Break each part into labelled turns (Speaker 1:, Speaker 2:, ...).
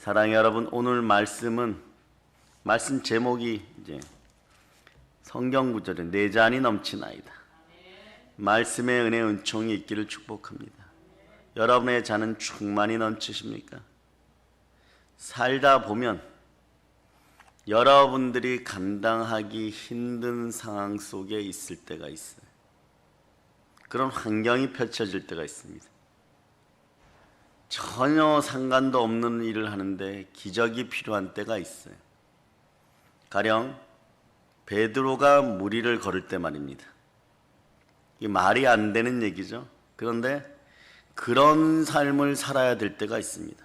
Speaker 1: 사랑의 여러분, 오늘 말씀 제목이 이제 성경 구절에 내 잔이 넘치나이다. 말씀의 은혜 은총이 있기를 축복합니다. 여러분의 잔은 충만히 넘치십니까? 살다 보면 여러분들이 감당하기 힘든 상황 속에 있을 때가 있어요. 그런 환경이 펼쳐질 때가 있습니다. 전혀 상관도 없는 일을 하는데 기적이 필요한 때가 있어요. 가령 베드로가 무리를 걸을 때 말입니다. 이게 말이 안 되는 얘기죠. 그런데 그런 삶을 살아야 될 때가 있습니다.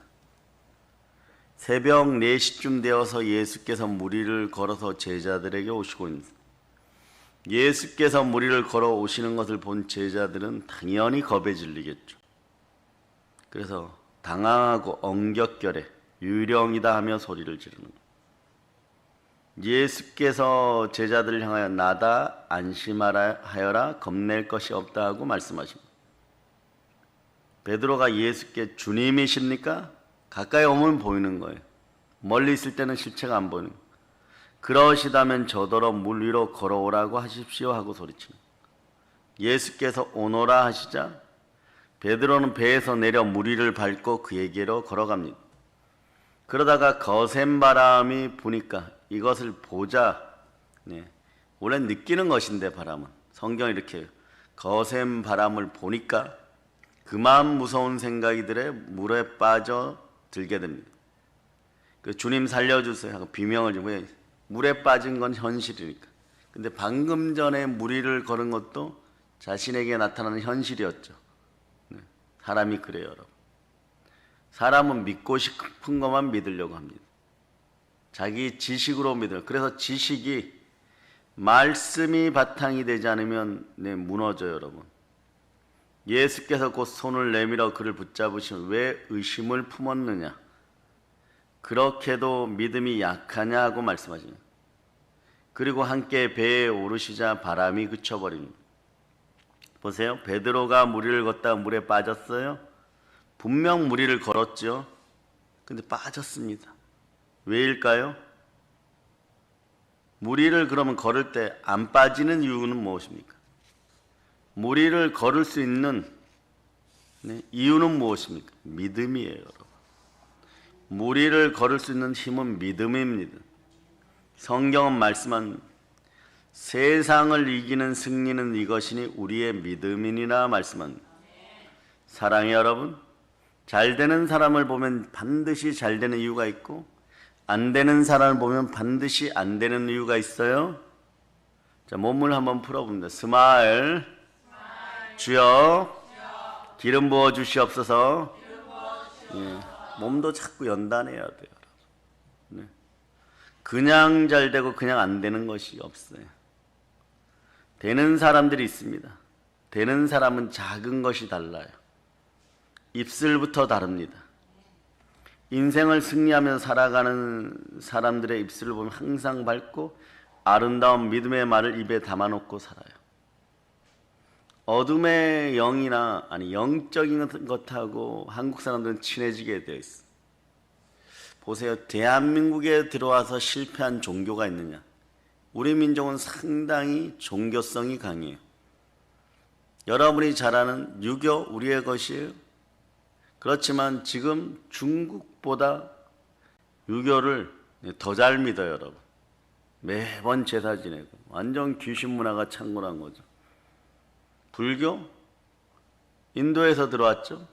Speaker 1: 새벽 4시쯤 되어서 예수께서 무리를 걸어서 제자들에게 오시고 있습니다. 예수께서 무리를 걸어 오시는 것을 본 제자들은 당연히 겁에 질리겠죠. 그래서 당황하고 엉겹결에 유령이다 하며 소리를 지르는 거예요. 예수께서 제자들을 향하여 나다 안심하여라 겁낼 것이 없다 하고 말씀하십니다. 베드로가 예수께 주님이십니까? 가까이 오면 보이는 거예요. 멀리 있을 때는 실체가 안 보이는 거예요. 그러시다면 저더러 물 위로 걸어오라고 하십시오 하고 소리칩니다. 예수께서 오너라 하시자 베드로는 배에서 내려 물 위를 밟고 그에게로 걸어갑니다. 그러다가 거센 바람이 부니까 이것을 보자. 원래 느끼는 것인데 바람은 성경이 이렇게 거센 바람을 보니까 그만 무서운 생각이 들어 물에 빠져 들게 됩니다. 그 주님 살려주세요 하고 비명을 지르고 물에 빠진 건 현실이니까. 근데 방금 전에 물 위를 걸은 것도 자신에게 나타나는 현실이었죠. 사람이 그래요, 여러분. 사람은 믿고 싶은 것만 믿으려고 합니다. 자기 지식으로 믿어요. 그래서 지식이 말씀이 바탕이 되지 않으면 무너져요, 여러분. 예수께서 곧 손을 내밀어 그를 붙잡으시면 왜 의심을 품었느냐? 그렇게도 믿음이 약하냐 하고 말씀하십니다. 그리고 함께 배에 오르시자 바람이 그쳐버립니다. 보세요. 베드로가 무리를 걷다가 물에 빠졌어요. 분명 무리를 걸었죠. 근데 빠졌습니다. 왜일까요? 무리를 그러면 걸을 때 안 빠지는 이유는 무엇입니까? 무리를 걸을 수 있는 이유는 무엇입니까? 믿음이에요, 여러분. 무리를 걸을 수 있는 힘은 믿음입니다. 성경은 말씀한 세상을 이기는 승리는 이것이니 우리의 믿음이니라 말씀합니다. 사랑의 여러분, 잘 되는 사람을 보면 반드시 잘 되는 이유가 있고 안 되는 사람을 보면 반드시 안 되는 이유가 있어요. 자, 몸을 한번 풀어봅니다. 스마일. 주여 기름 부어 주시옵소서. 몸도 자꾸 연단해야 돼요. 그냥 잘 되고 그냥 안 되는 것이 없어요. 되는 사람들이 있습니다. 되는 사람은 작은 것이 달라요. 입술부터 다릅니다. 인생을 승리하면서 살아가는 사람들의 입술을 보면 항상 밝고 아름다운 믿음의 말을 입에 담아놓고 살아요. 어둠의 영이나 영적인 것하고 한국 사람들은 친해지게 되어 있어요. 보세요. 대한민국에 들어와서 실패한 종교가 있느냐? 우리 민족은 상당히 종교성이 강해요. 여러분이 잘 아는 유교 우리의 것이에요. 그렇지만 지금 중국보다 유교를 더 잘 믿어요, 여러분. 매번 제사 지내고 완전 귀신 문화가 창궐한 거죠. 불교? 인도에서 들어왔죠.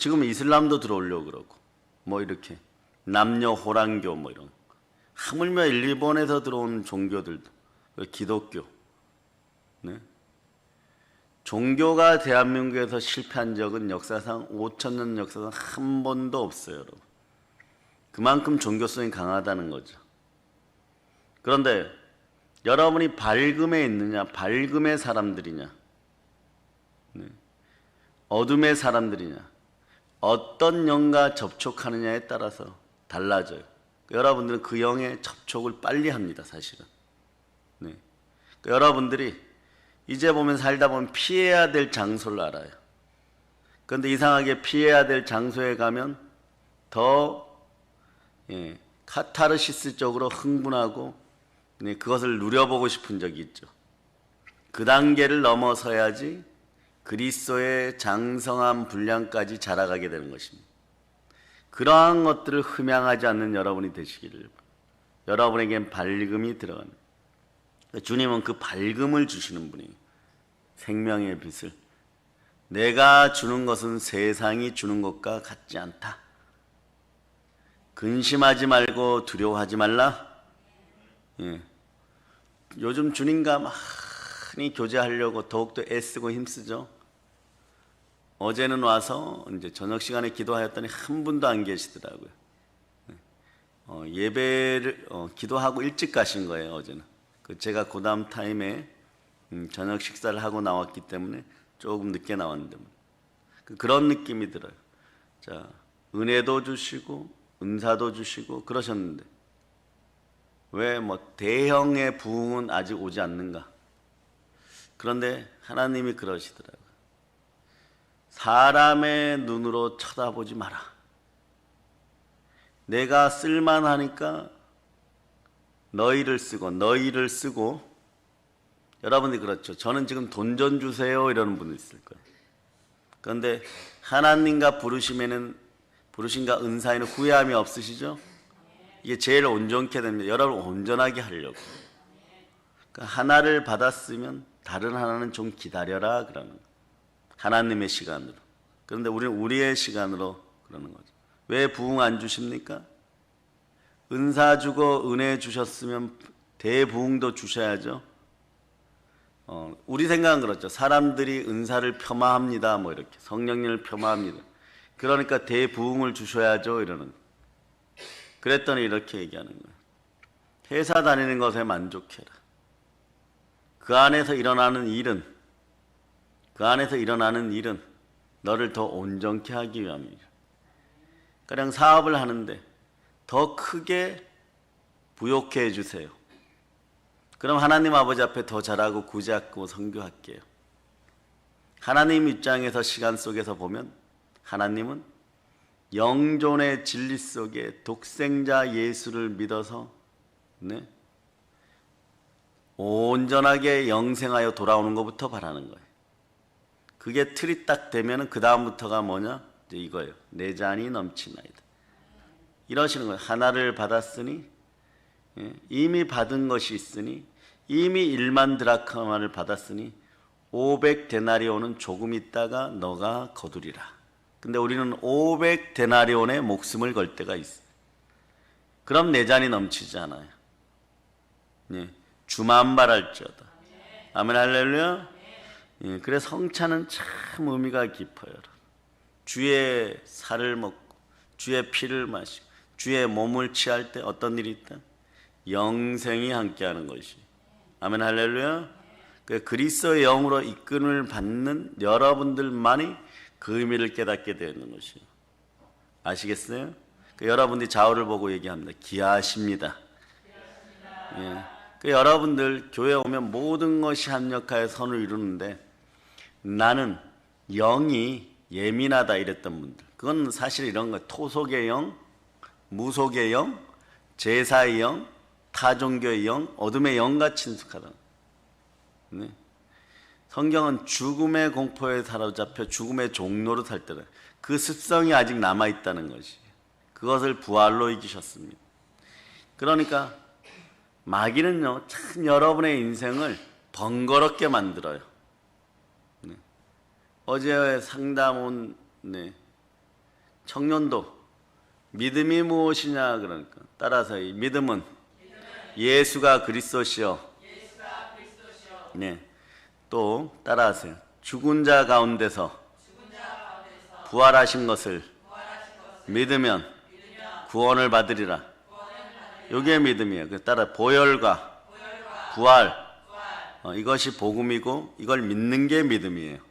Speaker 1: 지금 이슬람도 들어오려고 그러고 이렇게 남녀 호랑교 이런 거. 하물며 일본에서 들어온 종교들도 기독교. 종교가 대한민국에서 실패한 적은 역사상 5,000년 역사상 한 번도 없어요, 여러분. 그만큼 종교성이 강하다는 거죠. 그런데 여러분이 밝음에 있느냐, 밝음의 사람들이냐, 어둠의 사람들이냐, 어떤 영과 접촉하느냐에 따라서 달라져요. 여러분들은 그 영에 접촉을 빨리 합니다, 사실은. 여러분들이 이제 보면 살다 보면 피해야 될 장소를 알아요. 그런데 이상하게 피해야 될 장소에 가면 더 카타르시스적으로 흥분하고 그것을 누려보고 싶은 적이 있죠. 그 단계를 넘어서야지 그리스도의 장성한 분량까지 자라가게 되는 것입니다. 그러한 것들을 흠양하지 않는 여러분이 되시기를, 여러분에겐 밝음이 들어가는, 주님은 그 밝음을 주시는 분이에요. 생명의 빛을. 내가 주는 것은 세상이 주는 것과 같지 않다. 근심하지 말고 두려워하지 말라. 요즘 주님과 많이 교제하려고 더욱더 애쓰고 힘쓰죠. 어제는 와서 이제 저녁 시간에 기도하였더니 한 분도 안 계시더라고요. 예배를 기도하고 일찍 가신 거예요. 어제는 제가 그 다음 타임에 저녁 식사를 하고 나왔기 때문에 조금 늦게 나왔는데 그런 느낌이 들어요. 자, 은혜도 주시고 은사도 주시고 그러셨는데 왜 대형의 부흥은 아직 오지 않는가? 그런데 하나님이 그러시더라고요. 사람의 눈으로 쳐다보지 마라. 내가 쓸만하니까 너희를 쓰고 여러분들이 그렇죠. 저는 지금 돈 좀 주세요 이러는 분이 있을 거예요. 그런데 하나님과 부르심과 은사에는 후회함이 없으시죠? 이게 제일 온전케 됩니다. 여러분 온전하게 하려고. 그러니까 하나를 받았으면 다른 하나는 좀 기다려라 그러는 거예요. 하나님의 시간으로. 그런데 우리는 우리의 시간으로 그러는 거죠. 왜 부흥 안 주십니까? 은사 주고 은혜 주셨으면 대부흥도 주셔야죠. 우리 생각은 그렇죠. 사람들이 은사를 폄하합니다. 이렇게 성령님을 폄하합니다. 그러니까 대부흥을 주셔야죠. 이러는 거예요. 그랬더니 이렇게 얘기하는 거예요. 회사 다니는 것에 만족해라. 그 안에서 일어나는 일은 너를 더 온전케 하기 위함이죠. 그냥 사업을 하는데 더 크게 부욕해 해주세요. 그럼 하나님 아버지 앞에 더 잘하고 구제하고 선교할게요. 하나님 입장에서 시간 속에서 보면 하나님은 영존의 진리 속에 독생자 예수를 믿어서 온전하게 영생하여 돌아오는 것부터 바라는 거예요. 그게 틀이 딱 되면 그 다음부터가 뭐냐? 이제 이거예요. 내 잔이 넘치나이다. 이러시는 거예요. 하나를 받았으니 이미 받은 것이 있으니 이미 1만 드라크마를 받았으니 500데나리온은 조금 있다가 너가 거두리라. 근데 우리는 500데나리온의 목숨을 걸 때가 있어요. 그럼 내 잔이 넘치지 않아요. 주만 바랄지어다. 아멘 할렐루야. 그래서 성찬은 참 의미가 깊어요. 주의 살을 먹고 주의 피를 마시고 주의 몸을 취할 때 어떤 일이 있다? 영생이 함께하는 것이. 아멘 할렐루야. 그리스도의 영으로 이끌음을 받는 여러분들만이 그 의미를 깨닫게 되는 것이에요. 아시겠어요? 여러분들이 좌우를 보고 얘기합니다. 기하십니다. 여러분들 교회 오면 모든 것이 합력하여 선을 이루는데 나는 영이 예민하다 이랬던 분들, 그건 사실 이런 거예요. 토속의 영, 무속의 영, 제사의 영, 타종교의 영, 어둠의 영과 친숙하다. 성경은 죽음의 공포에 사로잡혀 죽음의 종로로 살 때는 그 습성이 아직 남아있다는 것이, 그것을 부활로 이기셨습니다. 그러니까 마귀는요, 참 여러분의 인생을 번거롭게 만들어요. 어제 상담 온 청년도 믿음이 무엇이냐 그러니까 따라서 이 믿음은 예수가 그리스도시요. 또 따라하세요. 죽은 자 가운데서 부활하신 것을 믿으면 구원을 받으리라. 이게 믿음이에요. 따라 보혈과 부활, 이것이 복음이고 이걸 믿는 게 믿음이에요.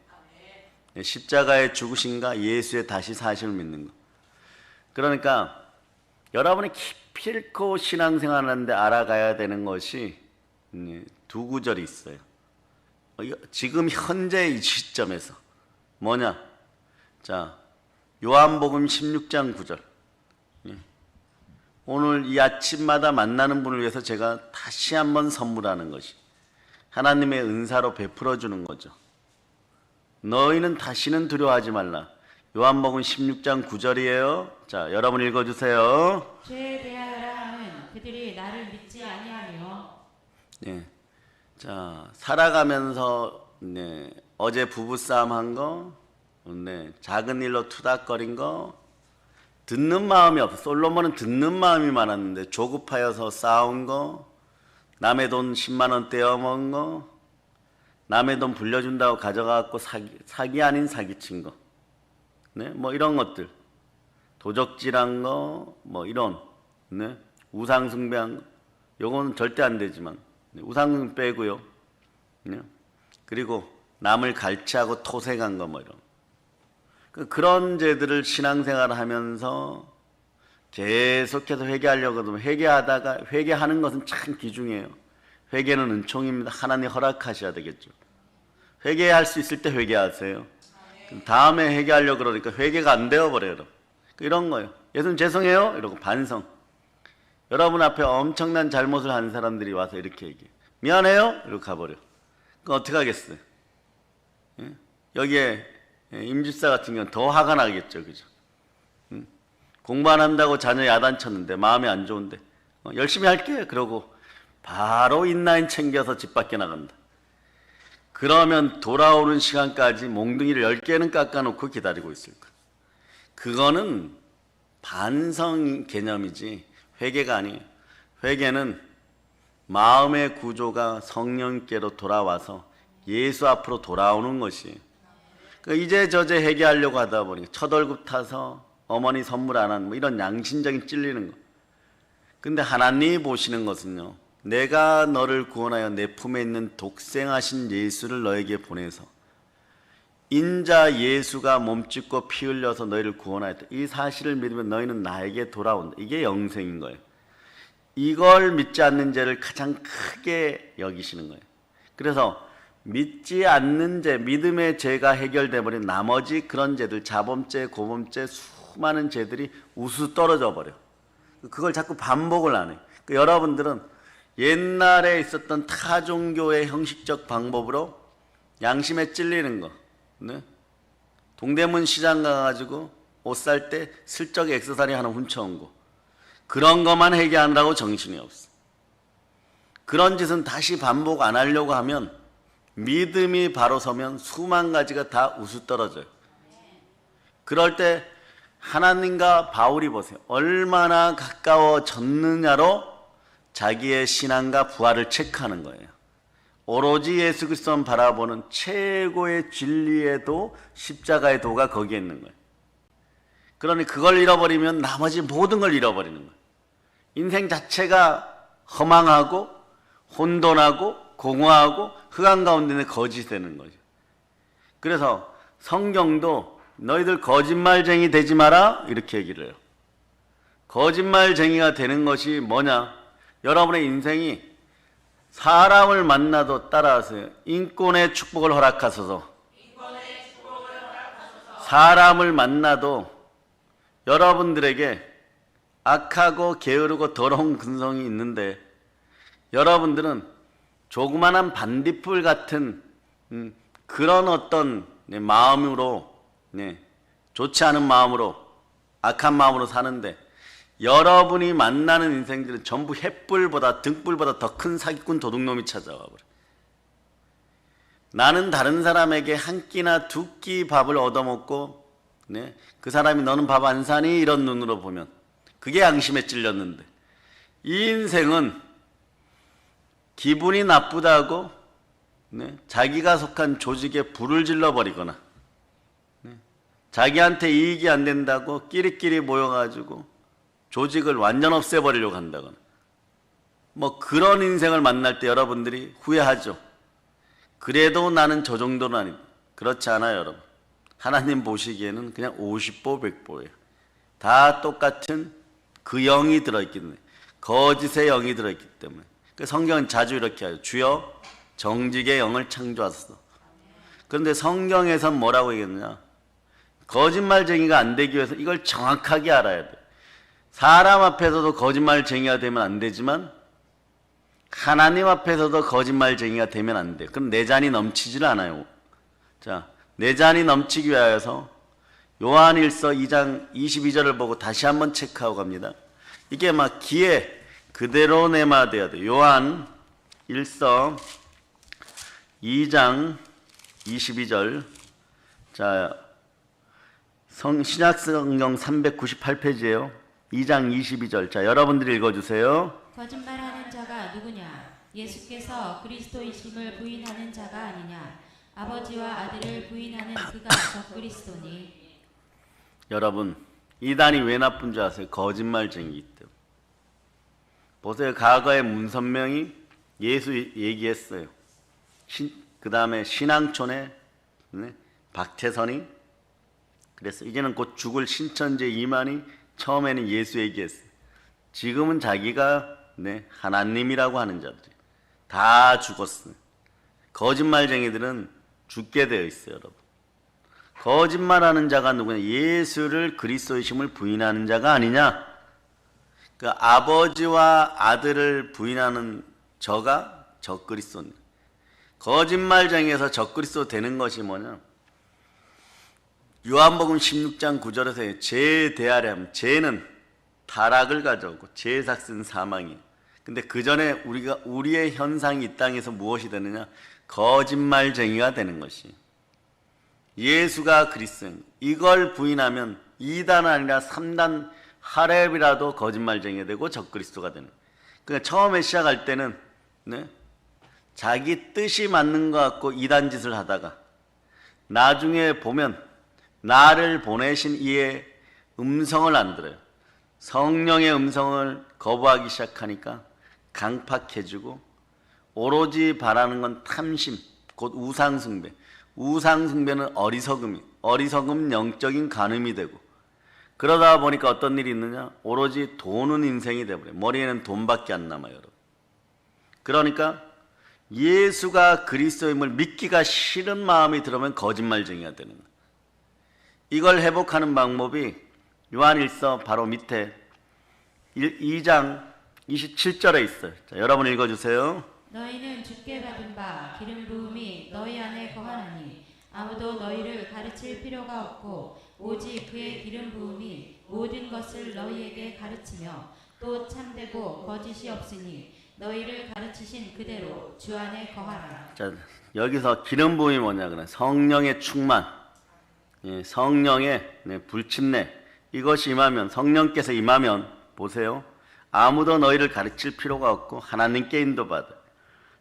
Speaker 1: 십자가의 죽으심과 예수의 다시 사심을 믿는 거. 그러니까 여러분이 깊이 있고 신앙생활을 하는데 알아가야 되는 것이 두 구절이 있어요. 지금 현재 이 시점에서 뭐냐? 자, 요한복음 16장 9절. 오늘 이 아침마다 만나는 분을 위해서 제가 다시 한번 선물하는 것이 하나님의 은사로 베풀어 주는 거죠. 너희는 다시는 두려워하지 말라. 요한복음 16장 9절이에요. 자, 여러분 읽어주세요.
Speaker 2: 죄에 대하여라 하면 그들이 나를 믿지 아니하며.
Speaker 1: 네. 자, 살아가면서 네, 어제 부부싸움 한 거, 네, 작은 일로 투닥거린 거, 듣는 마음이 없어. 솔로몬은 듣는 마음이 많았는데 조급하여서 싸운 거, 남의 돈 10만 원 떼어먹은 거, 남의 돈 불려준다고 가져가고 사기 아닌 사기친 거, 네, 뭐 이런 것들, 도적질한 거, 뭐 이런, 네, 우상숭배한 거, 요거는 절대 안 되지만 네, 우상숭배 빼고요, 네, 그리고 남을 갈취하고 토색한 거 뭐 이런. 그런 죄들을 신앙생활을 하면서 계속해서 회개하려고 하면 회개하다가 회개하는 것은 참 귀중해요. 회개는 은총입니다. 하나님 허락하셔야 되겠죠. 회개할 수 있을 때 회개하세요. 다음에 회개하려고 그러니까 회개가 안 되어버려요. 이런 거예요. 예수님 죄송해요 이러고 반성. 여러분 앞에 엄청난 잘못을 한 사람들이 와서 이렇게 얘기해. 미안해요 이러고 가버려. 그럼 어떻게 하겠어요? 예? 여기에 임집사 같은 경우는 더 화가 나겠죠. 그죠? 공부 안 한다고 자녀 야단쳤는데 마음이 안 좋은데 열심히 할게 그러고 바로 인라인 챙겨서 집 밖에 나간다. 그러면 돌아오는 시간까지 몽둥이를 10개는 깎아놓고 기다리고 있을 거야. 그거는 반성 개념이지 회개가 아니에요. 회개는 마음의 구조가 성령께로 돌아와서 예수 앞으로 돌아오는 것이에요. 이제 저제 회개하려고 하다 보니까 첫 월급 타서 어머니 선물 안 하는 뭐 이런 양심적인 찔리는 거. 근데 하나님이 보시는 것은요, 내가 너를 구원하여 내 품에 있는 독생하신 예수를 너에게 보내서 인자 예수가 몸짓고 피 흘려서 너희를 구원하였다. 이 사실을 믿으면 너희는 나에게 돌아온다. 이게 영생인 거예요. 이걸 믿지 않는 죄를 가장 크게 여기시는 거예요. 그래서 믿지 않는 죄, 믿음의 죄가 해결돼 버린 나머지 그런 죄들, 자범죄, 고범죄, 수많은 죄들이 우수 떨어져 버려. 그걸 자꾸 반복을 안 해. 여러분들은 옛날에 있었던 타 종교의 형식적 방법으로 양심에 찔리는 거, 네? 동대문 시장 가가지고 옷 살 때 슬쩍 액세서리 하나 훔쳐온 거, 그런 것만 회개하느라고 정신이 없어. 그런 짓은 다시 반복 안 하려고 하면 믿음이 바로 서면 수만 가지가 다 우수 떨어져요. 그럴 때 하나님과 바울이 보세요. 얼마나 가까워졌느냐로 자기의 신앙과 부활을 체크하는 거예요. 오로지 예수 그리스도만 바라보는 최고의 진리의 도, 십자가의 도가 거기에 있는 거예요. 그러니 그걸 잃어버리면 나머지 모든 걸 잃어버리는 거예요. 인생 자체가 허망하고 혼돈하고 공허하고 흑암 가운데 있는 거짓이 되는 거죠. 그래서 성경도 너희들 거짓말쟁이 되지 마라 이렇게 얘기를 해요. 거짓말쟁이가 되는 것이 뭐냐? 여러분의 인생이 사람을 만나도 따라하세요. 인권의 축복을 허락하소서. 사람을 만나도 여러분들에게 악하고 게으르고 더러운 근성이 있는데 여러분들은 조그만한 반딧불 같은 그런 어떤 마음으로, 좋지 않은 마음으로, 악한 마음으로 사는데 여러분이 만나는 인생들은 전부 햇불보다 등불보다 더 큰 사기꾼 도둑놈이 찾아와 버려. 나는 다른 사람에게 한 끼나 두 끼 밥을 얻어먹고 그 사람이 너는 밥 안 사니? 이런 눈으로 보면 그게 양심에 찔렸는데 이 인생은 기분이 나쁘다고 자기가 속한 조직에 불을 질러버리거나 자기한테 이익이 안 된다고 끼리끼리 모여가지고 조직을 완전 없애버리려고 한다거나 뭐 그런 인생을 만날 때 여러분들이 후회하죠. 그래도 나는 저 정도는 아니다. 그렇지 않아요, 여러분. 하나님 보시기에는 그냥 50보 100보예요. 다 똑같은 그 영이 들어있기 때문에, 거짓의 영이 들어있기 때문에. 성경은 자주 이렇게 하죠. 주여 정직의 영을 창조하소서. 그런데 성경에선 뭐라고 얘기했느냐? 거짓말쟁이가 안 되기 위해서 이걸 정확하게 알아야 돼. 사람 앞에서도 거짓말쟁이가 되면 안 되지만 하나님 앞에서도 거짓말쟁이가 되면 안 돼요. 그럼 내 잔이 넘치질 않아요. 자, 내 잔이 넘치기 위하여서 요한일서 2장 22절을 보고 다시 한번 체크하고 갑니다. 이게 막 귀에 그대로 내마돼야 돼요. 요한일서 2장 22절. 자, 신약성경 398페이지예요. 2장 22절. 자, 여러분들이 읽어주세요.
Speaker 2: 거짓말하는 자가 누구냐? 예수께서 그리스도이심을 부인하는 자가 아니냐? 아버지와 아들을 부인하는 그가 적그리스도니. 여러분,
Speaker 1: 이단이 왜 나쁜 줄 아세요? 거짓말쟁이기 때문에. 보세요. 과거에 문선명이 예수 얘기했어요. 그 다음에 신앙촌에 박태선이 그래서 이제는 곧 죽을 신천지 이만희 처음에는 예수 얘기했어요. 지금은 자기가 하나님이라고 하는 자들이 다 죽었어요. 거짓말쟁이들은 죽게 되어 있어요, 여러분. 거짓말하는 자가 누구냐? 예수를 그리스도이심을 부인하는 자가 아니냐? 그 아버지와 아들을 부인하는 저가 적그리스도입니다. 거짓말쟁이에서 적그리스도 되는 것이 뭐냐? 요한복음 16장 9절에서 죄에 대하려 하면 죄는 타락을 가져오고 죄의 삭은 사망이에요. 근데 그 전에 우리의 현상이 이 땅에서 무엇이 되느냐? 거짓말쟁이가 되는 것이. 예수가 그리스도인 이걸 부인하면 2단 아니라 3단 하렙이라도 거짓말쟁이가 되고 적그리스도가 되는. 그러니까 처음에 시작할 때는 자기 뜻이 맞는 것 같고 2단 짓을 하다가 나중에 보면 나를 보내신 이의 음성을 안 들어요. 성령의 음성을 거부하기 시작하니까 강팍해지고 오로지 바라는 건 탐심, 곧 우상숭배. 우상숭배는 어리석음 영적인 간음이 되고 그러다 보니까 어떤 일이 있느냐? 오로지 돈은 인생이 되어버려요. 머리에는 돈밖에 안 남아요, 여러분. 그러니까 예수가 그리스도임을 믿기가 싫은 마음이 들어오면 거짓말쟁이가 되는 거예요. 이걸 회복하는 방법이 요한일서 바로 밑에 2장 27절에 있어요. 자, 여러분 읽어주세요.
Speaker 2: 너희는 주께 받은 바 기름 부음이 너희 안에 거하나니 아무도 너희를 가르칠 필요가 없고 오직 그의 기름 부음이 모든 것을 너희에게 가르치며 또 참되고 거짓이 없으니 너희를 가르치신 그대로 주 안에 거하라.
Speaker 1: 자, 여기서 기름 부음이 뭐냐 그래? 성령의 충만, 성령의 불침례. 이것이 임하면, 성령께서 임하면 보세요. 아무도 너희를 가르칠 필요가 없고 하나님께 인도받아.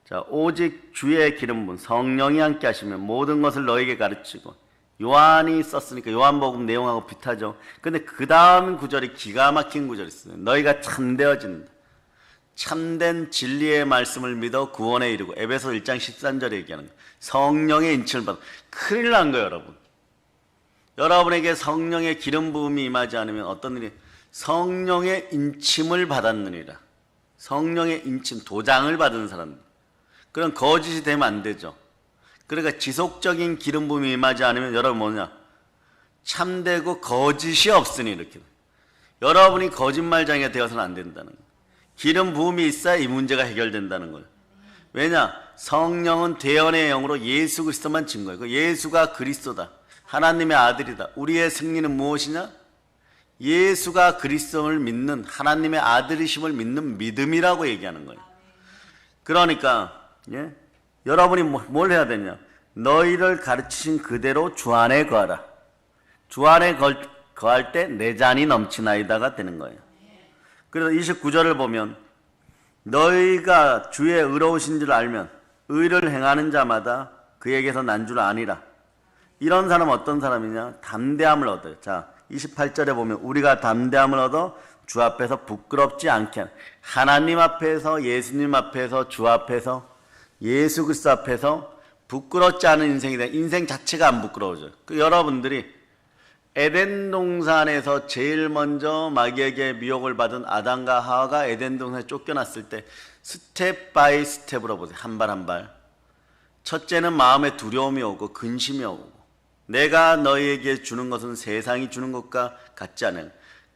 Speaker 1: 자, 오직 주의 기름 부음, 성령이 함께 하시면 모든 것을 너희에게 가르치고. 요한이 썼으니까 요한복음 내용하고 비슷하죠. 근데 그 다음 구절이 기가 막힌 구절이 있어요. 너희가 참되어진다. 참된 진리의 말씀을 믿어 구원에 이르고. 에베소 1장 13절에 얘기하는 거예요. 성령의 인침을 받아. 큰일 난 거예요, 여러분. 여러분에게 성령의 기름 부음이 임하지 않으면 어떤 일이? 성령의 인침을 받았느니라. 성령의 인침, 도장을 받은 사람들. 그런 거짓이 되면 안 되죠. 그러니까 지속적인 기름 부음이 임하지 않으면 여러분 뭐냐? 참되고 거짓이 없으니 이렇게. 여러분이 거짓말쟁이가 되어서는 안 된다는 거예요. 기름 부음이 있어야 이 문제가 해결된다는 거예요. 왜냐? 성령은 대언의 영으로 예수 그리스도만 증거해요. 예수가 그리스도다. 하나님의 아들이다. 우리의 승리는 무엇이냐? 예수가 그리스도를 믿는 하나님의 아들이심을 믿는 믿음이라고 얘기하는 거예요. 그러니까 여러분이 뭘 해야 되냐? 너희를 가르치신 그대로 주 안에 거하라. 주 안에 거할 때 내 잔이 넘치나이다가 되는 거예요. 그래서 29절을 보면 너희가 주의 의로우신 줄 알면 의를 행하는 자마다 그에게서 난 줄 아니라. 이런 사람은 어떤 사람이냐? 담대함을 얻어요. 자, 28절에 보면 우리가 담대함을 얻어 주 앞에서 부끄럽지 않게 하는. 하나님 앞에서, 예수님 앞에서, 주 앞에서, 예수 그리스도 앞에서 부끄럽지 않은 인생이 돼. 인생 자체가 안 부끄러워져요. 여러분들이 에덴 동산에서 제일 먼저 마귀에게 미혹을 받은 아담과 하와가 에덴 동산에 쫓겨났을 때 스텝 바이 스텝으로 보세요. 한 발 한 발. 첫째는 마음에 두려움이 오고 근심이 오고 내가 너희에게 주는 것은 세상이 주는 것과 같지 않아요.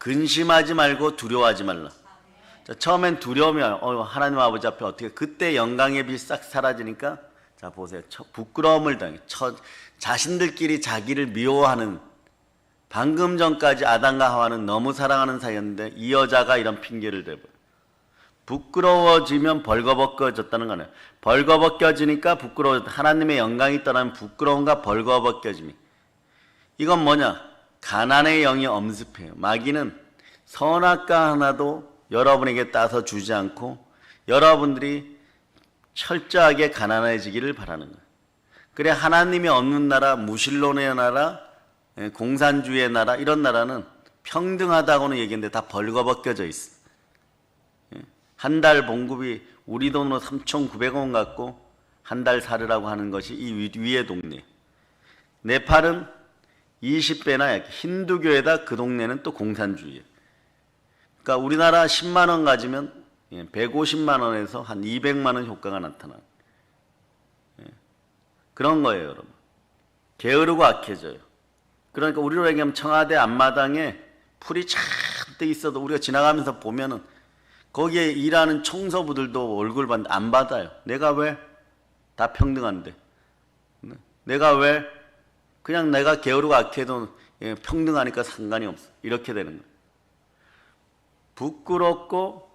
Speaker 1: 근심하지 말고 두려워하지 말라. 자, 처음엔 두려우면 하나님 아버지 앞에 어떻게, 그때 영광의 빛이 싹 사라지니까, 자 보세요. 부끄러움을 당해. 자신들끼리 자기를 미워하는, 방금 전까지 아담과 하와는 너무 사랑하는 사이였는데 이 여자가 이런 핑계를 대버려. 부끄러워지면 벌거벗겨졌다는 거네요. 벌거벗겨지니까 부끄러워, 하나님의 영광이 떠나면 부끄러움과 벌거벗겨짐이. 이건 뭐냐? 가난의 영이 엄습해요. 마귀는 선악과 하나도 여러분에게 따서 주지 않고 여러분들이 철저하게 가난해지기를 바라는 거예요. 그래, 하나님이 없는 나라, 무신론의 나라, 공산주의의 나라, 이런 나라는 평등하다고는 얘기했는데 다 벌거벗겨져 있어. 한 달 봉급이 우리 돈으로 3,900원 갖고 한 달 살으라고 하는 것이 이 위의 동네. 네팔은 20배나 힌두교에다 그 동네는 또 공산주의예요. 그러니까 우리나라 10만 원 가지면 150만 원에서 한 200만 원 효과가 나타나요. 그런 거예요, 여러분. 게으르고 악해져요. 그러니까 우리로 얘기하면 청와대 앞마당에 풀이 잔뜩 있어도 우리가 지나가면서 보면은 거기에 일하는 청소부들도 월급을 안 받아요. 내가 왜? 다 평등한데. 내가 왜? 그냥 내가 게으르고 악해도 평등하니까 상관이 없어. 이렇게 되는 거예요. 부끄럽고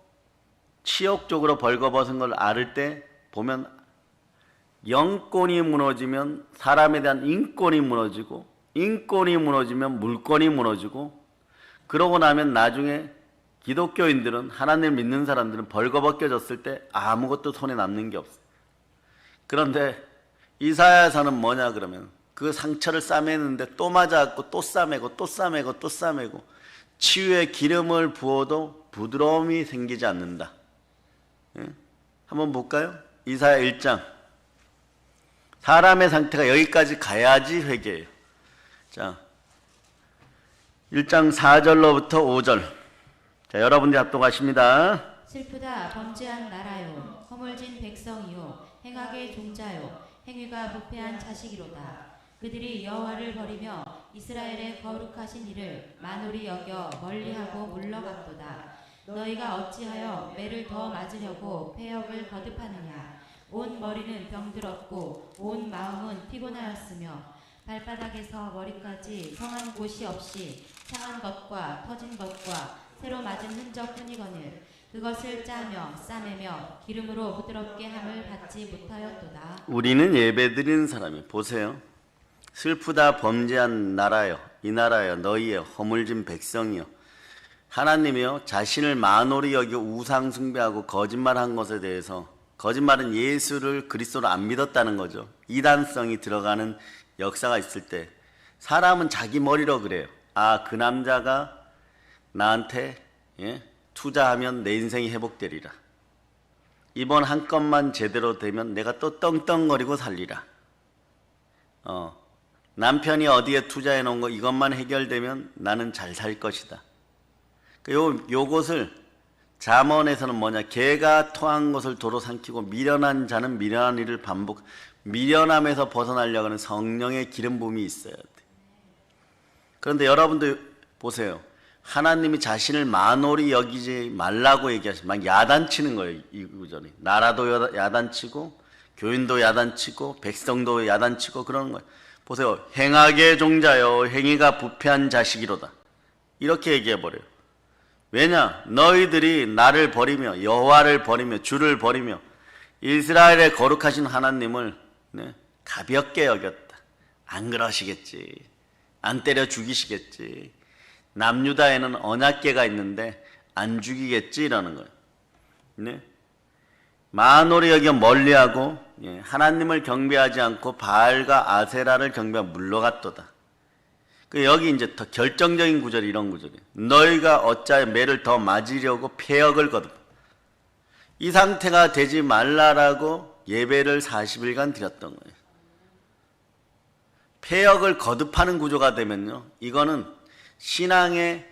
Speaker 1: 치욕적으로 벌거벗은 걸 앓을 때 보면 영권이 무너지면 사람에 대한 인권이 무너지고, 인권이 무너지면 물권이 무너지고, 그러고 나면 나중에 기독교인들은, 하나님을 믿는 사람들은 벌거벗겨졌을 때 아무것도 손에 남는 게 없어요. 그런데 이사야서는 뭐냐 그러면 그 상처를 싸매는데 또 맞아갖고 또 싸매고 또 싸매고 또 싸매고, 치유에 기름을 부어도 부드러움이 생기지 않는다. 한번 볼까요? 이사야 1장. 사람의 상태가 여기까지 가야지 회개해요. 자, 1장 4절로부터 5절. 자, 여러분들 합독하십니다.
Speaker 2: 슬프다 범죄한 나라요, 허물진 백성이요, 행악의 종자요, 행위가 부패한 자식이로다. 그들이 여호와를 버리며 이스라엘의 거룩하신 이를 만홀히 여겨 멀리하고 물러갔도다. 너희가 어찌하여 매를 더 맞으려고 패역을 거듭하느냐. 온 머리는 병들었고 온 마음은 피곤하였으며 발바닥에서 머리까지 성한 곳이 없이 상한 것과 터진 것과 새로 맞은 흔적뿐이거늘 그것을 짜며 싸매며 기름으로 부드럽게 함을 받지 못하였도다.
Speaker 1: 우리는 예배드리는 사람이, 보세요. 슬프다 범죄한 나라여, 이 나라여, 너희여, 허물진 백성이여. 하나님이요, 자신을 만홀히 여겨 우상 숭배하고 거짓말한 것에 대해서, 거짓말은 예수를 그리스도로 안 믿었다는 거죠. 이단성이 들어가는 역사가 있을 때 사람은 자기 머리로 그래요. 아, 그 남자가 나한테 투자하면 내 인생이 회복되리라. 이번 한 건만 제대로 되면 내가 또 떵떵거리고 살리라. 남편이 어디에 투자해 놓은 거 이것만 해결되면 나는 잘 살 것이다. 요것을 잠언에서는 뭐냐, 개가 토한 것을 도로 삼키고 미련한 자는 미련한 일을 반복, 미련함에서 벗어나려고 하는 성령의 기름 부음이 있어야 돼. 그런데 여러분들 보세요. 하나님이 자신을 만홀히 여기지 말라고 얘기하시면 막 야단치는 거예요. 이 구절이. 나라도 야단치고 교인도 야단치고 백성도 야단치고 그러는 거예요. 보세요. 행악의 종자여, 행위가 부패한 자식이로다. 이렇게 얘기해버려요. 왜냐? 너희들이 나를 버리며 여호와를 버리며 주를 버리며 이스라엘의 거룩하신 하나님을 가볍게 여겼다. 안 그러시겠지. 안 때려 죽이시겠지. 남유다에는 언약궤가 있는데 안 죽이겠지 이러는 거예요. 네? 만홀히 여겨 멀리하고 하나님을 경배하지 않고 바알과 아세라를 경배하고 물러갔도다. 여기 이제 더 결정적인 구절이 이런 구절이에요. 너희가 어찌하여 매를 더 맞으려고 패역을 거듭. 이 상태가 되지 말라라고 예배를 40일간 드렸던 거예요. 패역을 거듭하는 구조가 되면요, 이거는 신앙의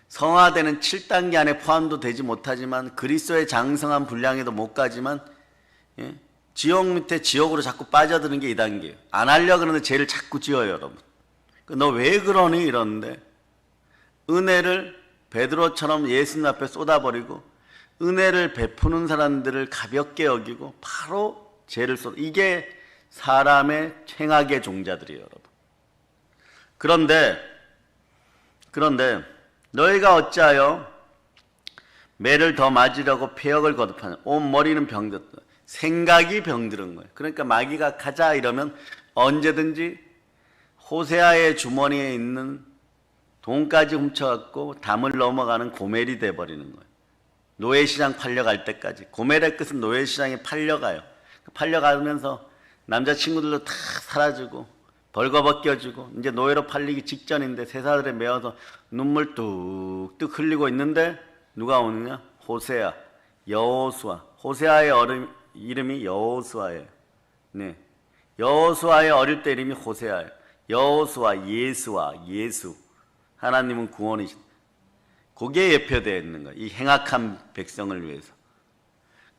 Speaker 1: 성화되는 7단계 안에 포함도 되지 못하지만 그리스도의 장성한 분량에도 못 가지만 지옥 밑에 지옥으로 자꾸 빠져드는 게 2단계예요. 안 하려고 그러는데 죄를 자꾸 지어요, 여러분. 너 왜 그러니? 이러는데 은혜를 베드로처럼 예수님 앞에 쏟아버리고 은혜를 베푸는 사람들을 가볍게 여기고 바로 죄를 쏟아. 이게 사람의 행악의 종자들이에요, 여러분. 그런데 너희가 어찌하여 매를 더 맞으려고 폐역을 거듭하냐. 온 머리는 병들었다. 생각이 병들은 거예요. 그러니까 마귀가 가자 이러면 언제든지 호세아의 주머니에 있는 돈까지 훔쳐갖고 담을 넘어가는 고멜이 돼버리는 거예요. 노예시장 팔려갈 때까지. 고멜의 끝은 노예시장에 팔려가요. 팔려가면서 남자친구들도 다 사라지고 벌거벗겨지고 이제 노예로 팔리기 직전인데 세사들에 매어서 눈물 뚝뚝 흘리고 있는데 누가 오느냐? 호세아, 여호수아. 호세아의 이름이 여호수아예요. 네, 여호수아의 어릴 때 이름이 호세아예요. 여호수아, 예수. 하나님은 구원이신. 거기에 예표되어 있는 거예요. 이 행악한 백성을 위해서.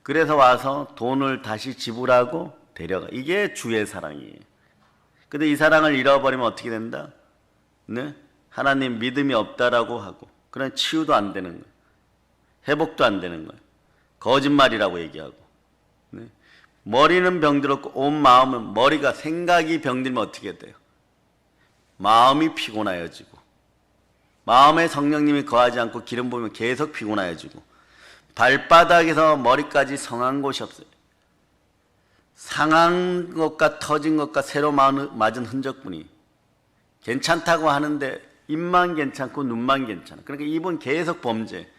Speaker 1: 그래서 와서 돈을 다시 지불하고 데려가. 이게 주의 사랑이에요. 근데 이 사랑을 잃어버리면 어떻게 된다? 네? 하나님 믿음이 없다라고 하고, 그런 치유도 안 되는 거예요. 회복도 안 되는 거예요. 거짓말이라고 얘기하고. 네? 머리는 병들었고 온 마음은, 머리가 생각이 병들면 어떻게 돼요? 마음이 피곤하여지고, 마음에 성령님이 거하지 않고 기름 부으면 계속 피곤하여지고, 발바닥에서 머리까지 성한 곳이 없어요. 상한 것과 터진 것과 새로 맞은 흔적뿐이. 괜찮다고 하는데 입만 괜찮고 눈만 괜찮아. 그러니까 입은 계속 범죄.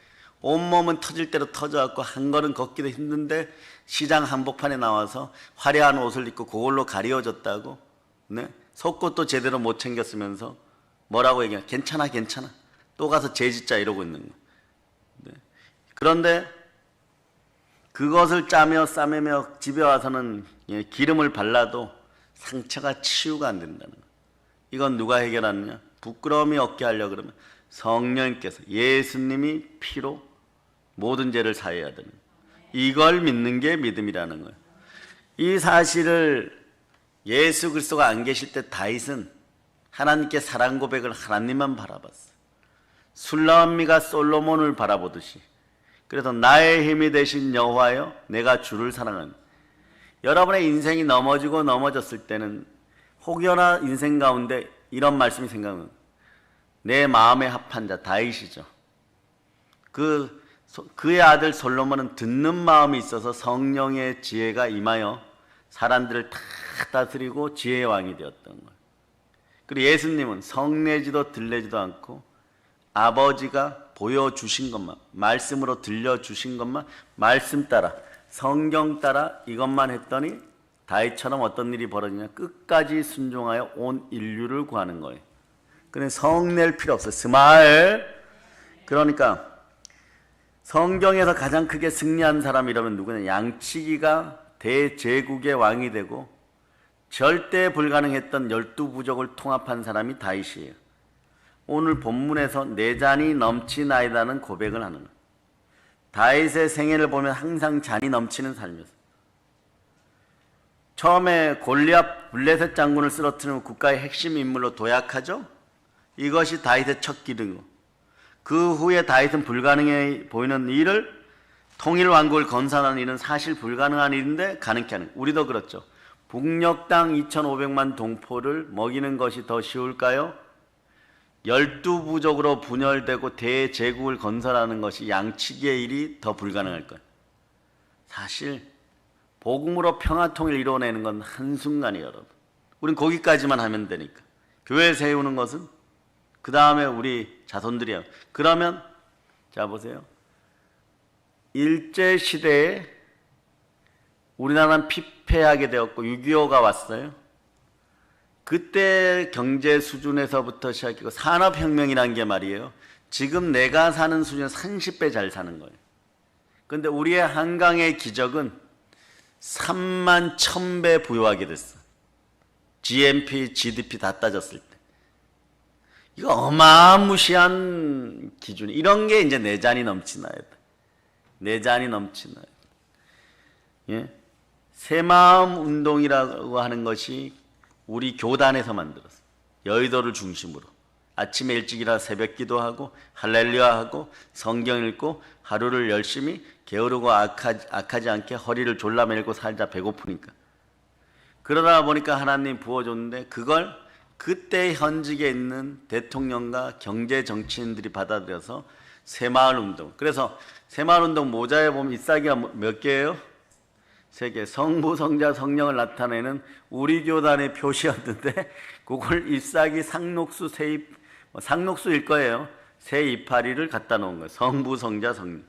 Speaker 1: 온몸은 터질 대로 터져갖고 한 걸음 걷기도 힘든데 시장 한복판에 나와서 화려한 옷을 입고 그걸로 가리워졌다고. 네? 속옷도 제대로 못 챙겼으면서 뭐라고 얘기해? 괜찮아. 또 가서 죄 짓자 이러고 있는 거예요. 네? 그런데 그것을 짜며 싸매며 집에 와서는 기름을 발라도 상처가 치유가 안 된다는 거예요. 이건 누가 해결하느냐? 부끄러움이 없게 하려고 그러면 성령님께서, 예수님이 피로 모든 죄를 사해야 되는 거예요. 이걸 믿는 게 믿음이라는 거예요. 이 사실을 예수 그리스도가 안 계실 때 다윗은 하나님께 사랑 고백을 하나님만 바라봤어요. 술라미가 솔로몬을 바라보듯이. 그래서 나의 힘이 되신 여호와여, 내가 주를 사랑하는. 여러분의 인생이 넘어졌을 때는 혹여나 인생 가운데 이런 말씀이 생각나는, 내 마음에 합한 자 다윗이죠. 그의 아들 솔로몬은 듣는 마음이 있어서 성령의 지혜가 임하여 사람들을 다 다스리고 지혜의 왕이 되었던 거예요. 그리고 예수님은 성내지도 들리지도 않고 아버지가 보여주신 것만, 말씀으로 들려주신 것만, 말씀 따라, 성경 따라 이것만 했더니 다윗처럼 어떤 일이 벌어지냐? 끝까지 순종하여 온 인류를 구하는 거예요. 그런데 성낼 필요 없어요. 스마일. 그러니까 성경에서 가장 크게 승리한 사람이라면 누구냐? 양치기가 대제국의 왕이 되고 절대 불가능했던 12부족을 통합한 사람이 다윗이에요. 오늘 본문에서 내 잔이 넘치나이다는 고백을 하는 거예요. 다윗의 생애를 보면 항상 잔이 넘치는 삶이었어요. 처음에 골리앗 블레셋 장군을 쓰러뜨리는 국가의 핵심 인물로 도약하죠. 이것이 다윗의 첫 기둥이고, 그 후에 다윗은 불가능해 보이는 일을, 통일 왕국을 건설하는 일은 사실 불가능한 일인데 가능케 하는. 우리도 그렇죠. 북녘 땅 2,500만 동포를 먹이는 것이 더 쉬울까요? 12부족으로 분열되고 대제국을 건설하는 것이 양치기의 일이 더 불가능할 거예요. 사실 복음으로 평화통일 이루어내는 건 한순간이에요, 여러분. 우린 거기까지만 하면 되니까. 교회 세우는 것은 그 다음에 우리 자손들이야. 그러면 자 보세요. 일제시대에 우리나라는 피폐하게 되었고 6.25가 왔어요. 그때 경제 수준에서부터 시작했고 산업혁명이라는 게 말이에요. 지금 내가 사는 수준에서 30배 잘 사는 거예요. 그런데 우리의 한강의 기적은 3만 1000배 부유하게 됐어. GNP, GDP 다 따졌을 때. 이거 어마무시한 기준. 이런 게 이제 내 잔이 넘치나야 돼. 내 잔이 넘치나야 돼. 예? 새마음 운동이라고 하는 것이 우리 교단에서 만들었어요. 여의도를 중심으로. 아침에 일찍 일어나 새벽 기도하고 할렐루야 하고 성경 읽고 하루를 열심히 게으르고 악하지 않게 허리를 졸라매고 살자. 배고프니까. 그러다 보니까 하나님 부어줬는데 그걸 그때 현직에 있는 대통령과 경제 정치인들이 받아들여서 새마을운동. 그래서 새마을운동 모자에 보면 잎사귀가 몇 개예요? 3개. 성부, 성자, 성령을 나타내는 우리 교단의 표시였는데 그걸 잎사귀 상록수 새잎, 상록수일 거예요. 새 이파리를 갖다 놓은 거예요. 성부, 성자, 성령.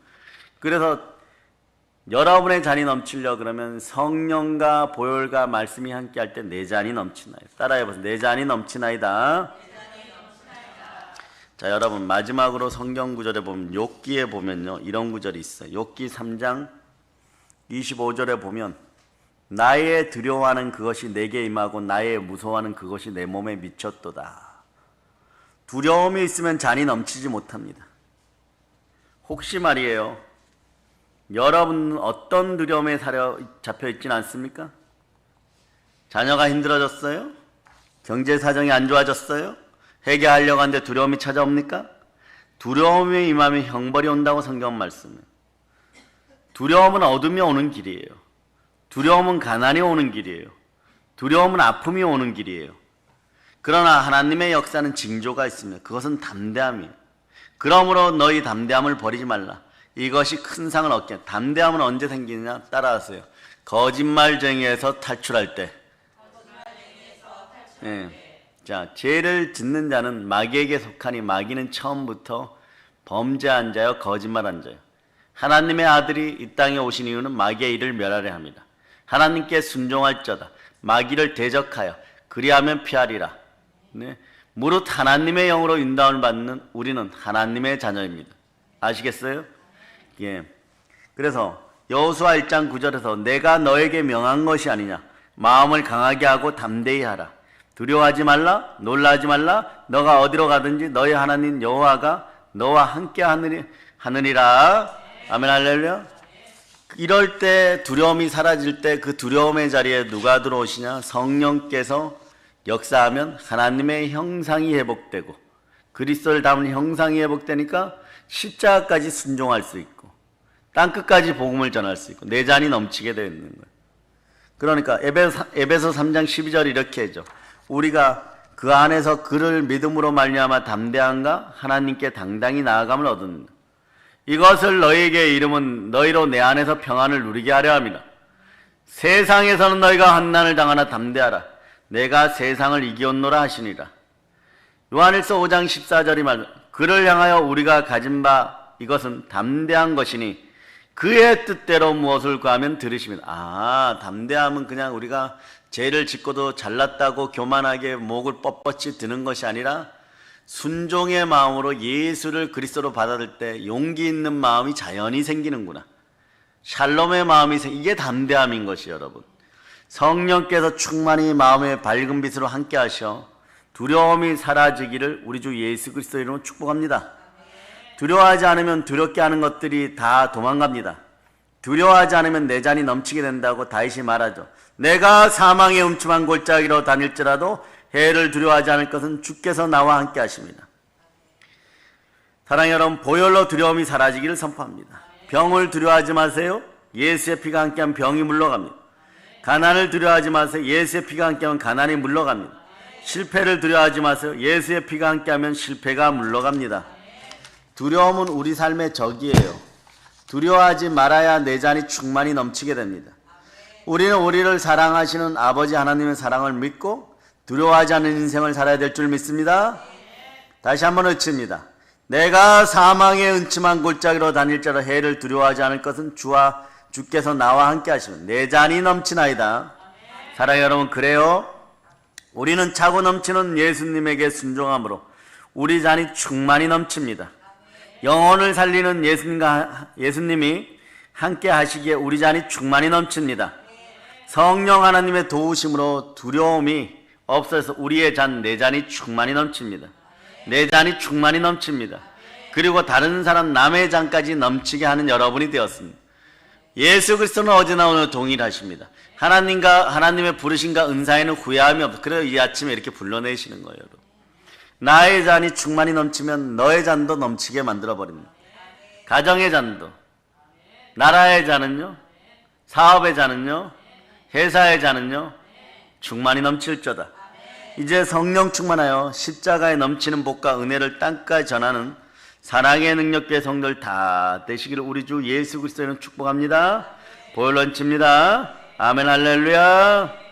Speaker 1: 그래서 여러분의 잔이 넘치려 그러면 성령과 보혈과 말씀이 함께 할 때 내 잔이 넘치나이다. 따라해보세요. 내 잔이 넘치나이다. 자, 여러분 마지막으로 성경 구절에 보면 욥기에 보면요 이런 구절이 있어요. 욥기 3장 25절에 보면 나의 두려워하는 그것이 내게 임하고 나의 무서워하는 그것이 내 몸에 미쳤도다. 두려움이 있으면 잔이 넘치지 못합니다. 혹시 말이에요, 여러분은 어떤 두려움에 잡혀 있지는 않습니까? 자녀가 힘들어졌어요? 경제 사정이 안 좋아졌어요? 회개하려고 하는데 두려움이 찾아옵니까? 두려움이 임하면 형벌이 온다고 성경 말씀해요. 두려움은 어둠이 오는 길이에요. 두려움은 가난이 오는 길이에요. 두려움은 아픔이 오는 길이에요. 그러나 하나님의 역사는 징조가 있습니다. 그것은 담대함이에요. 그러므로 너희 담대함을 버리지 말라. 이것이 큰 상을 얻게. 담대함은 언제 생기느냐? 따라하세요. 거짓말쟁이에서 탈출할 때. 자, 죄를 짓는 자는 마귀에게 속하니 마귀는 처음부터 범죄한 자요 거짓말한 자요. 하나님의 아들이 이 땅에 오신 이유는 마귀의 일을 멸하려 합니다. 하나님께 순종할 자다. 마귀를 대적하여 그리하면 피하리라. 네. 무릇 하나님의 영으로 인도함을 받는 우리는 하나님의 자녀입니다. 아시겠어요? 예. 그래서 여호수아 1장 9절에서 내가 너에게 명한 것이 아니냐. 마음을 강하게 하고 담대히 하라. 두려워하지 말라. 놀라지 말라. 너가 어디로 가든지 너희 하나님 여호와가 너와 함께 하느니라. 아멘 할렐루야. 이럴 때 두려움이 사라질 때 그 두려움의 자리에 누가 들어오시냐? 성령께서 역사하면 하나님의 형상이 회복되고 그리스도를 담은 형상이 회복되니까 십자가까지 순종할 수 있고 땅끝까지 복음을 전할 수 있고 내 잔이 넘치게 되는 거예요. 그러니까 에베소 3장 12절 이렇게 해죠. 우리가 그 안에서 그를 믿음으로 말미암아 담대함과 하나님께 당당히 나아감을 얻는다. 이것을 너희에게 이름은 너희로 내 안에서 평안을 누리게 하려 함이라. 세상에서는 너희가 환난을 당하나 담대하라. 내가 세상을 이기었노라 하시니라. 요한일서 5장 14절이 말 그를 향하여 우리가 가진 바 이것은 담대한 것이니 그의 뜻대로 무엇을 구하면 들으시면. 담대함은 그냥 우리가 죄를 짓고도 잘났다고 교만하게 목을 뻣뻣이 드는 것이 아니라 순종의 마음으로 예수를 그리스도로 받아들일 때 용기 있는 마음이 자연히 생기는구나. 샬롬의 마음이 이게 담대함인 것이 여러분. 성령께서 충만히 마음의 밝은 빛으로 함께 하셔 두려움이 사라지기를 우리 주 예수 그리스도 이름으로 축복합니다. 두려워하지 않으면 두렵게 하는 것들이 다 도망갑니다. 두려워하지 않으면 내 잔이 넘치게 된다고 다윗이 말하죠. 내가 사망의 음침한 골짜기로 다닐지라도 해를 두려워하지 않을 것은 주께서 나와 함께 하십니다. 사랑하는 여러분, 보혈로 두려움이 사라지기를 선포합니다. 병을 두려워하지 마세요. 예수의 피가 함께하면 병이 물러갑니다. 가난을 두려워하지 마세요. 예수의 피가 함께하면 가난이 물러갑니다. 실패를 두려워하지 마세요. 예수의 피가 함께하면 실패가 물러갑니다. 두려움은 우리 삶의 적이에요. 두려워하지 말아야 내 잔이 충만히 넘치게 됩니다. 우리는 우리를 사랑하시는 아버지 하나님의 사랑을 믿고 두려워하지 않는 인생을 살아야 될 줄 믿습니다. 다시 한번 외칩니다. 내가 사망의 은침한 골짜기로 다닐지라도 해를 두려워하지 않을 것은 주께서 나와 함께 하시면 내 잔이 넘치나이다. 사랑하는 여러분, 그래요? 우리는 차고 넘치는 예수님에게 순종함으로 우리 잔이 충만히 넘칩니다. 영혼을 살리는 예수님이 함께 하시기에 우리 잔이 충만히 넘칩니다. 성령 하나님의 도우심으로 두려움이 없어서 우리의 잔, 내 잔이 충만히 넘칩니다. 내 잔이 충만히 넘칩니다. 그리고 다른 사람, 남의 잔까지 넘치게 하는 여러분이 되었습니다. 예수 그리스도는 어제나 오늘 동일하십니다. 하나님의 부르심과 은사에는 후회함이 없어. 그래서 이 아침에 이렇게 불러내시는 거예요. 여러분. 나의 잔이 충만히 넘치면 너의 잔도 넘치게 만들어 버립니다. 가정의 잔도, 나라의 잔은요, 사업의 잔은요, 회사의 잔은요, 충만히 넘칠 거다. 이제 성령 충만하여 십자가에 넘치는 복과 은혜를 땅까지 전하는 사랑의 능력계 성도들 다 되시기를 우리 주 예수 그리스도는 축복합니다. 보혈 런치입니다. 아멘 할렐루야.